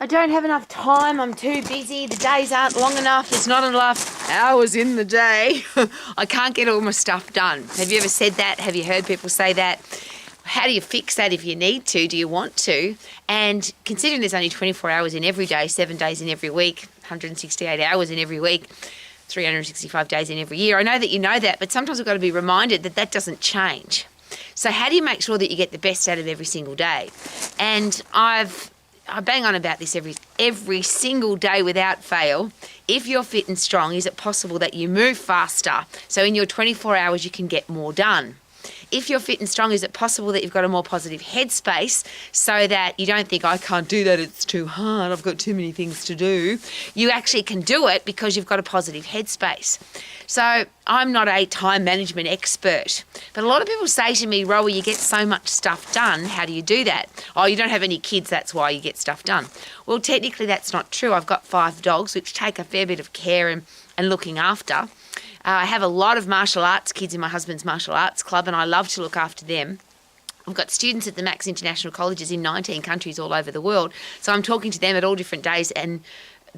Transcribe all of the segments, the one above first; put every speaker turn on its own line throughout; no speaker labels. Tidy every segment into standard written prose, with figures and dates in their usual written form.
I don't have enough time, I'm too busy, the days aren't long enough, there's not enough hours in the day. I can't get all my stuff done. Have you ever said that? Have you heard people say that? How do you fix that if you need to? Do you want to? And considering there's only 24 hours in every day, 7 days in every week, 168 hours in every week, 365 days in every year, I know that you know that, but sometimes we've got to be reminded that that doesn't change. So how do you make sure that you get the best out of every single day? And I bang on about this every single day without fail. If you're fit and strong, is it possible that you move faster? So in your 24 hours, you can get more done. If you're fit and strong, is it possible that you've got a more positive headspace so that you don't think, I can't do that, it's too hard, I've got too many things to do. You actually can do it because you've got a positive headspace. So I'm not a time management expert, but a lot of people say to me, Rowie, you get so much stuff done, how do you do that? Oh, you don't have any kids, that's why you get stuff done. Well, technically that's not true. I've got 5 dogs, which take a fair bit of care and looking after. I have a lot of martial arts kids in my husband's martial arts club, and I love to look after them. I've got students at the Max International Colleges in 19 countries all over the world, so I'm talking to them at all different days and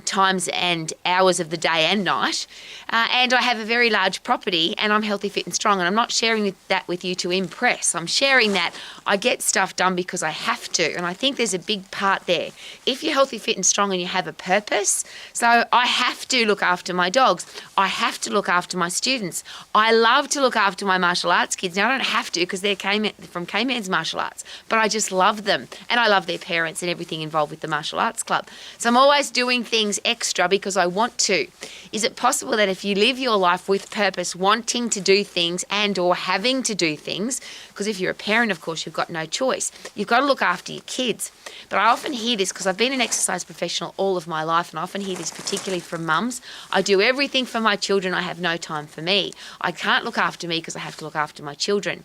times and hours of the day and night. And I have a very large property, and I'm healthy, fit and strong, and I'm not sharing that with you to impress. I'm sharing that I get stuff done because I have to, and I think there's a big part there. If you're healthy, fit and strong and you have a purpose, so I have to look after my dogs, I have to look after my students, I love to look after my martial arts kids. Now I don't have to because they're from K-Man's martial arts, but I just love them, and I love their parents and everything involved with the martial arts club. So I'm always doing things extra because I want to. Is it possible that if you live your life with purpose, wanting to do things and or having to do things, because if you're a parent, of course, you've got no choice. You've got to look after your kids. But I often hear this because I've been an exercise professional all of my life, and I often hear this particularly from mums. I do everything for my children. I have no time for me. I can't look after me because I have to look after my children.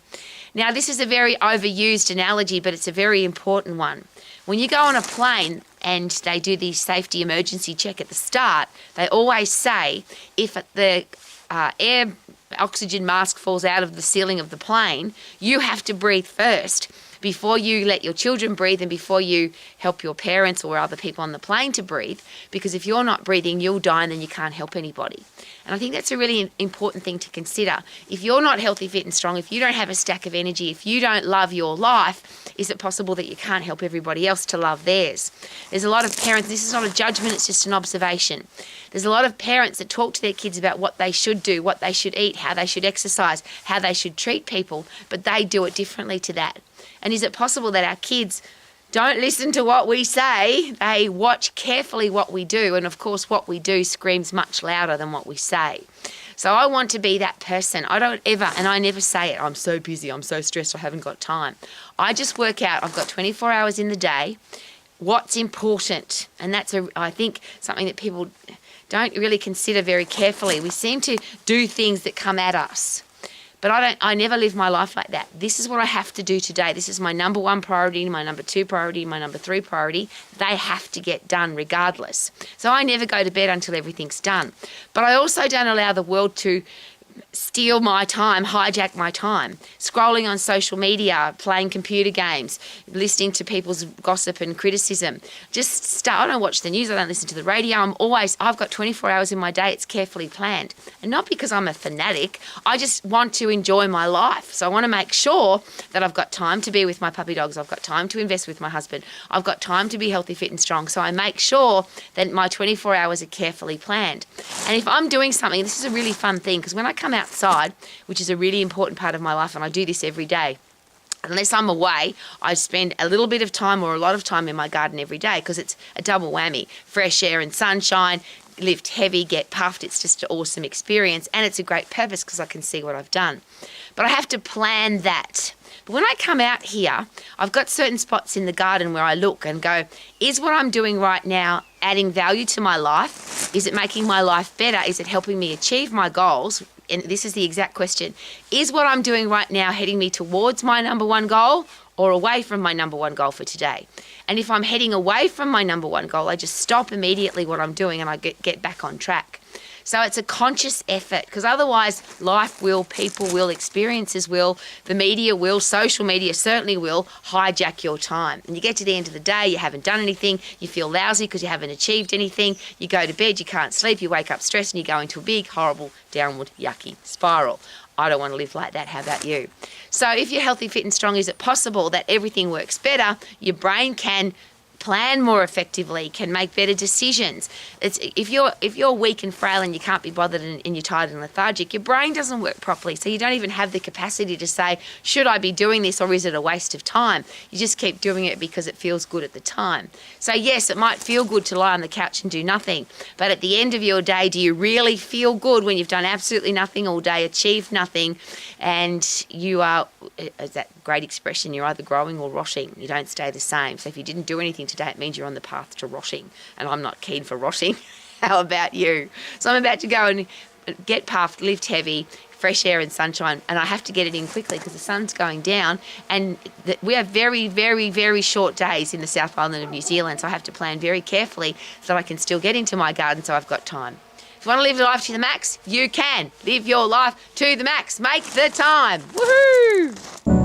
Now, this is a very overused analogy, but it's a very important one. When you go on a plane and they do the safety emergency check at the start, they always say if the air oxygen mask falls out of the ceiling of the plane, you have to breathe first before you let your children breathe and before you help your parents or other people on the plane to breathe, because if you're not breathing, you'll die and then you can't help anybody. And I think that's a really important thing to consider. If you're not healthy, fit and strong, if you don't have a stack of energy, if you don't love your life, is it possible that you can't help everybody else to love theirs? There's a lot of parents, this is not a judgment, it's just an observation. There's a lot of parents that talk to their kids about what they should do, what they should eat, how they should exercise, how they should treat people, but they do it differently to that. And is it possible that our kids don't listen to what we say, they watch carefully what we do, and of course what we do screams much louder than what we say. So I want to be that person. I don't ever, and I never say it, I'm so busy, I'm so stressed, I haven't got time. I just work out, I've got 24 hours in the day, what's important. And that's, I think, something that people don't really consider very carefully. We seem to do things that come at us. But I never live my life like that. This is what I have to do today. This is my number 1 priority, my number 2 priority, my number 3 priority. They have to get done regardless. So I never go to bed until everything's done. But I also don't allow the world to steal my time, hijack my time. Scrolling on social media, playing computer games, listening to people's gossip and criticism. I don't watch the news, I don't listen to the radio. I've got 24 hours in my day, it's carefully planned. And not because I'm a fanatic, I just want to enjoy my life. So I want to make sure that I've got time to be with my puppy dogs, I've got time to invest with my husband, I've got time to be healthy, fit and strong. So I make sure that my 24 hours are carefully planned. And if I'm doing something, this is a really fun thing, because when I come outside, which is a really important part of my life, and I do this every day, unless I'm away, I spend a little bit of time or a lot of time in my garden every day, because it's a double whammy. Fresh air and sunshine, lift heavy, get puffed. It's just an awesome experience, and it's a great purpose because I can see what I've done. But I have to plan that. But when I come out here, I've got certain spots in the garden where I look and go, is what I'm doing right now adding value to my life? Is it making my life better? Is it helping me achieve my goals? And this is the exact question. Is what I'm doing right now heading me towards my number 1 goal or away from my number 1 goal for today? And if I'm heading away from my number 1 goal, I just stop immediately what I'm doing and I get back on track. So it's a conscious effort, because otherwise life will, people will, experiences will, the media will, social media certainly will hijack your time. And you get to the end of the day, you haven't done anything, you feel lousy because you haven't achieved anything, you go to bed, you can't sleep, you wake up stressed, and you go into a big, horrible, downward, yucky spiral. I don't want to live like that. How about you? So if you're healthy, fit and strong, is it possible that everything works better? Your brain can plan more effectively, can make better decisions. It's if you're weak and frail and you can't be bothered and you're tired and lethargic, your brain doesn't work properly, so you don't even have the capacity to say, should I be doing this or is it a waste of time? You just keep doing it because it feels good at the time. So yes, it might feel good to lie on the couch and do nothing, but at the end of your day, do you really feel good when you've done absolutely nothing all day, achieved nothing, and you are, is that great expression, you're either growing or rotting. You don't stay the same. So if you didn't do anything today, it means you're on the path to rotting, and I'm not keen for rotting. How about you? So I'm about to go and get puffed, lift heavy, fresh air and sunshine, and I have to get it in quickly because the sun's going down, and we have very, very, very short days in the South Island of New Zealand, so I have to plan very carefully so I can still get into my garden so I've got time. If you want to live your life to the max, you can. Live your life to the max. Make the time. Woohoo!